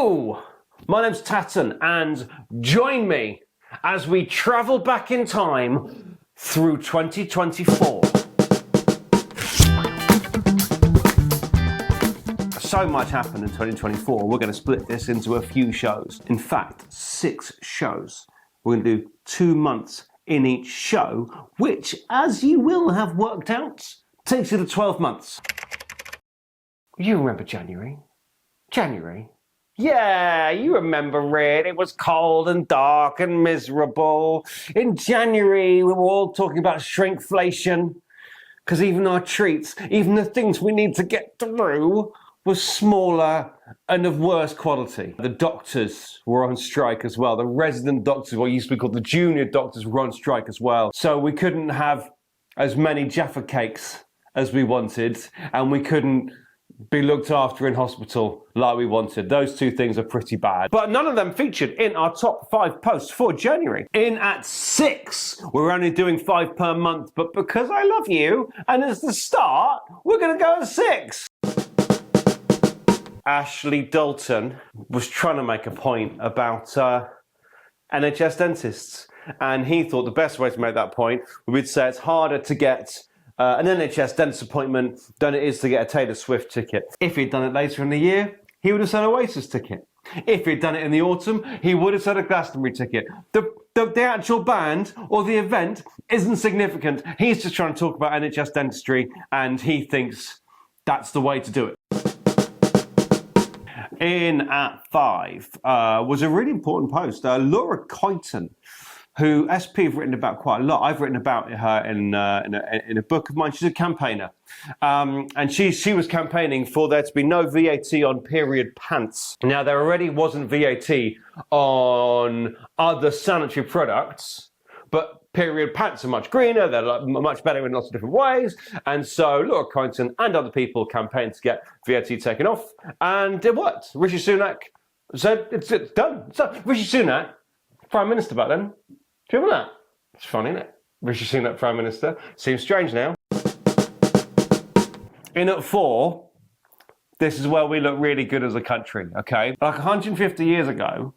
Hello, my name's Tatton, and join me as we travel back in time through 2024. So much happened in 2024, we're going to split this into a few shows. In fact, 6 shows. We're going to do 2 months in each show, which, as you will have worked out, takes you to 12 months. You remember January? January? Yeah, you remember it. It was cold and dark and miserable. In January, we were all talking about shrinkflation, because even our treats, even the things we need to get through, were smaller and of worse quality. The doctors were on strike as well. The resident doctors, what used to be called the junior doctors, were on strike as well. So we couldn't have as many Jaffa cakes as we wanted, and we couldn't be looked after in hospital like we wanted. Those 2 things are pretty bad. But none of them featured in our top 5 posts for January. In at 6, we're only doing 5 per month, but because I love you, and it's the start, we're gonna go at 6. Ashley Dalton was trying to make a point about NHS dentists, and he thought the best way to make that point would be to say it's harder to get an NHS dentist appointment than it is to get a Taylor Swift ticket. If he'd done it later in the year, he would have said Oasis ticket. If he'd done it in the autumn, he would have said a Glastonbury ticket. The actual band or the event isn't significant. He's just trying to talk about NHS dentistry, and he thinks that's the way to do it. In at 5 was a really important post. Laura Coyton, who SP have written about quite a lot. I've written about her in a book of mine. She's a campaigner. And she was campaigning for there to be no VAT on period pants. Now, there already wasn't VAT on other sanitary products, but period pants are much greener, they're much better in lots of different ways, and so Laura Coyton and other people campaigned to get VAT taken off, and it worked. Rishi Sunak said it's done. So Rishi Sunak, Prime Minister back then, do you remember that? It's funny, isn't it? Rishi Sunak, Prime Minister. Seems strange now. In at 4, this is where we look really good as a country, okay? Like 150 years ago,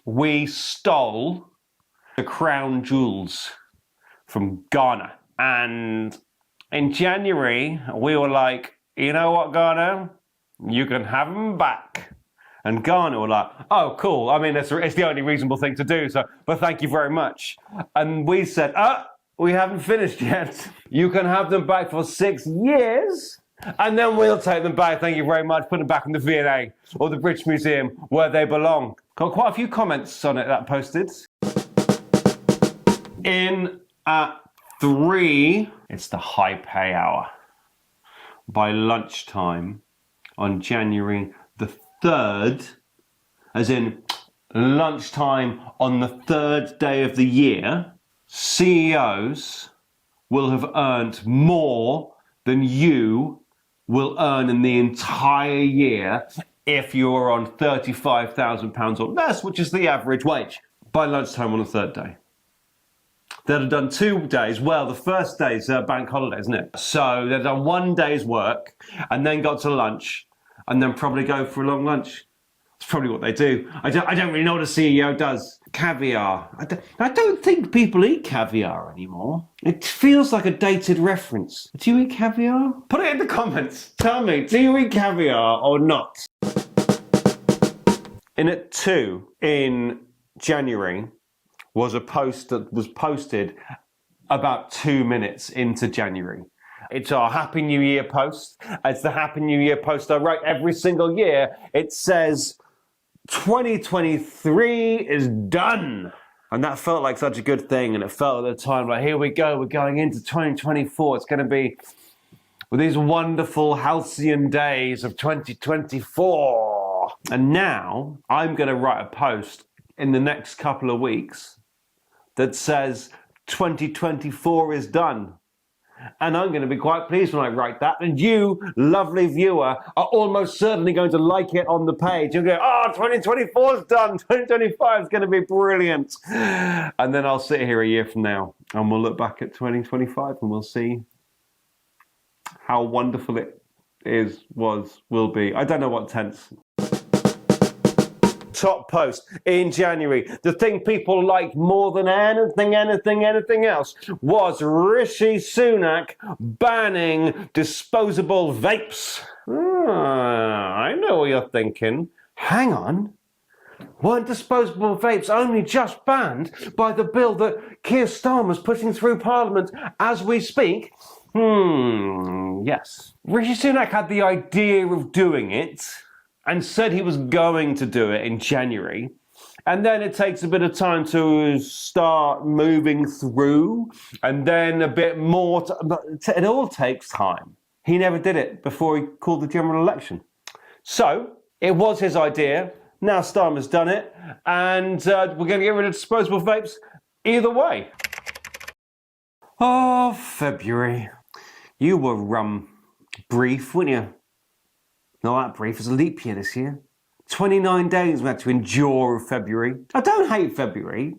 we stole the crown jewels from Ghana. And in January, we were like, you know what, Ghana? You can have them back. And Ghana were like, oh, cool. I mean, it's the only reasonable thing to do, but thank you very much. And we said, we haven't finished yet. You can have them back for 6 years, and then we'll take them back. Thank you very much. Put them back in the V&A or the British Museum where they belong. Got quite a few comments on it that posted. In at 3, it's the high pay hour. By lunchtime on January the 3rd, as in lunchtime on the 3rd day of the year, CEOs will have earned more than you will earn in the entire year if you are on £35,000 or less, which is the average wage, by lunchtime on the 3rd day. They'd have done 2 days. Well, the first day's bank holiday, isn't it? So they've done 1 day's work and then got to lunch and then probably go for a long lunch. It's probably what they do. I don't really know what a CEO does. Caviar. I don't think people eat caviar anymore. It feels like a dated reference. Do you eat caviar? Put it in the comments. Tell me, do you eat caviar or not? In at 2 in January was a post that was posted about 2 minutes into January. It's our Happy New Year post. It's the Happy New Year post I write every single year. It says, 2023 is done. And that felt like such a good thing. And it felt at the time like, here we go, we're going into 2024. It's going to be with these wonderful halcyon days of 2024. And now I'm going to write a post in the next couple of weeks that says 2024 is done. And I'm going to be quite pleased when I write that. And you, lovely viewer, are almost certainly going to like it on the page. You'll go, 2024 is done. 2025 is going to be brilliant. And then I'll sit here a year from now and we'll look back at 2025 and we'll see how wonderful it is, will be. I don't know what tense. top post in January, the thing people liked more than anything else was Rishi Sunak banning disposable vapes. I know what you're thinking. Hang on. Weren't disposable vapes only just banned by the bill that Keir Starmer's putting through Parliament as we speak? Yes. Rishi Sunak had the idea of doing it and said he was going to do it in January. And then it takes a bit of time to start moving through, and then a bit more. It all takes time. He never did it before he called the general election. So it was his idea. Now Starmer's done it, and we're going to get rid of disposable vapes either way. Oh, February. You were brief, weren't you? Not that brief. It was a leap year this year. 29 days we had to endure February. I don't hate February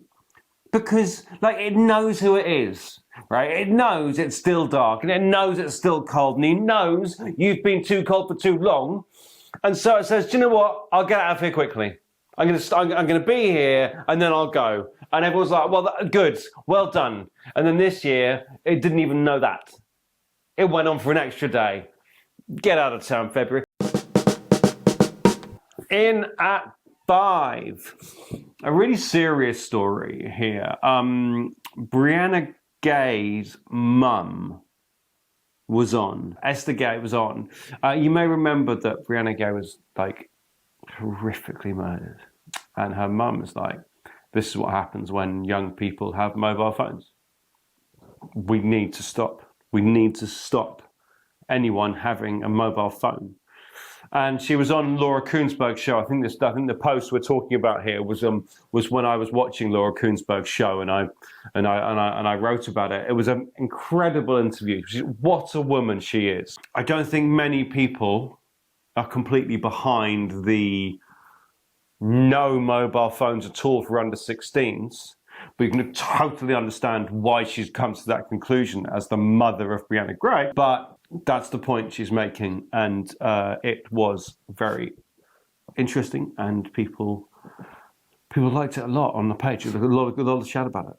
because, it knows who it is, right? It knows it's still dark, and it knows it's still cold, and he knows you've been too cold for too long. And so it says, do you know what? I'll get out of here quickly. I'm going to be here, and then I'll go. And everyone's like, well, good, well done. And then this year, it didn't even know that. It went on for an extra day. Get out of town, February. In at 5, a really serious story here. Brianna Gay's mum was on. Esther Gay was on. You may remember that Brianna Gay was horrifically murdered, and her mum is like, "This is what happens when young people have mobile phones. We need to stop. We need to stop anyone having a mobile phone." And she was on Laura Kuenssberg's show. I think the post we're talking about here was when I was watching Laura Kuenssberg's show, and I wrote about it. It was an incredible interview. What a woman she is. I don't think many people are completely behind the no mobile phones at all for under 16s, but you can totally understand why she's come to that conclusion as the mother of Brianna Gray. But that's the point she's making, and it was very interesting, and people liked it a lot on the page. There was a lot of chat about it.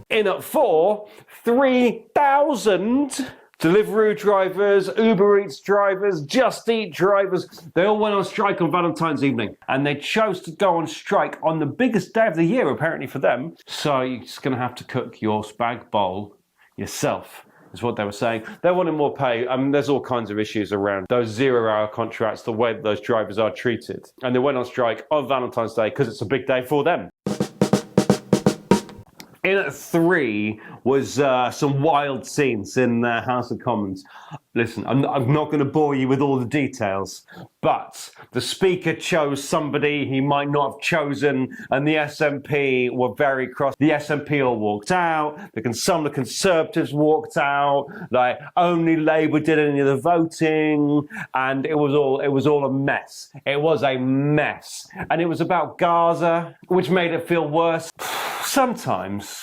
In at 4, 3,000 Deliveroo drivers, Uber Eats drivers, Just Eat drivers, they all went on strike on Valentine's evening. And they chose to go on strike on the biggest day of the year, apparently, for them. So you're just going to have to cook your spag bowl yourself, is what they were saying. They wanted more pay. There's all kinds of issues around those 0-hour contracts, the way that those drivers are treated. And they went on strike on Valentine's Day because it's a big day for them. In at 3 was some wild scenes in the House of Commons. Listen, I'm not going to bore you with all the details, but the Speaker chose somebody he might not have chosen, and the SNP were very cross. The SNP all walked out. Some of the Conservatives walked out. Only Labour did any of the voting, and it was all a mess. It was a mess, and it was about Gaza, which made it feel worse. Sometimes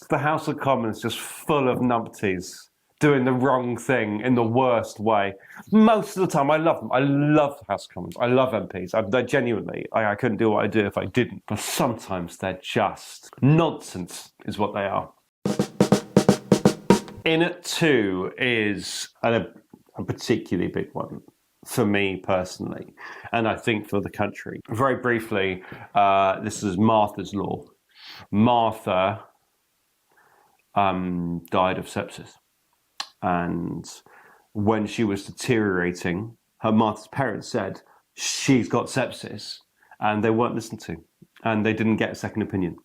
the House of Commons is just full of numpties doing the wrong thing in the worst way. Most of the time, I love them. I love the House of Commons. I love MPs. I couldn't do what I do if I didn't. But sometimes they're just nonsense, is what they are. In at 2 is a particularly big one for me personally, and I think for the country. Very briefly, this is Martha's Law. Martha died of sepsis, and when she was deteriorating, Martha's parents said she's got sepsis, and they weren't listened to, and they didn't get a second opinion,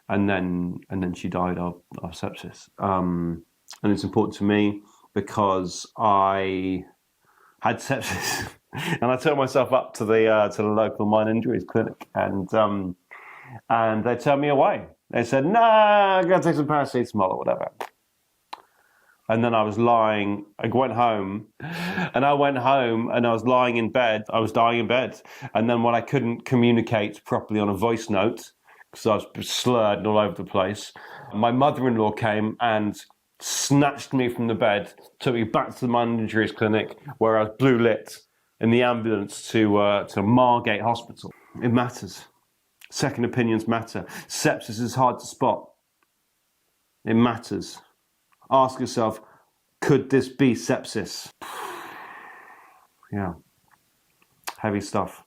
and then she died of sepsis. And it's important to me because I had sepsis, and I took myself up to the local minor injuries clinic, and they turned me away. They said, "Nah, I'm going to take some paracetamol or whatever." And then I went home, and I was lying in bed. I was dying in bed. And then when I couldn't communicate properly on a voice note, because I was slurred and all over the place, my mother-in-law came and snatched me from the bed, took me back to the minor injuries clinic where I was blue lit in the ambulance to Margate Hospital. It matters. Second opinions matter. Sepsis is hard to spot. It matters. Ask yourself, could this be sepsis? Yeah. Heavy stuff.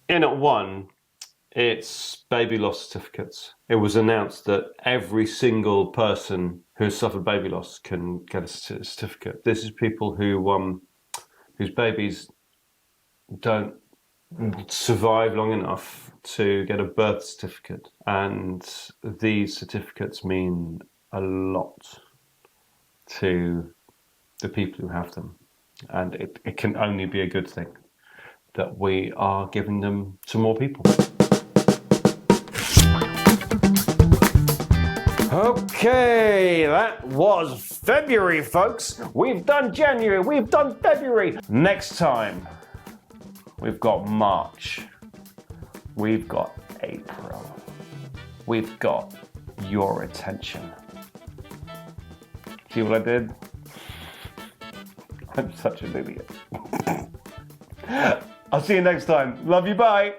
In at 1, it's baby loss certificates. It was announced that every single person who has suffered baby loss can get a certificate. This is people who whose babies don't survive long enough to get a birth certificate, and these certificates mean a lot to the people who have them, and it can only be a good thing that we are giving them to more people. Okay, that was February, folks. We've done January, we've done February. Next time, we've got March, we've got April, we've got your attention. See what I did? I'm such an idiot. I'll see you next time. Love you, bye.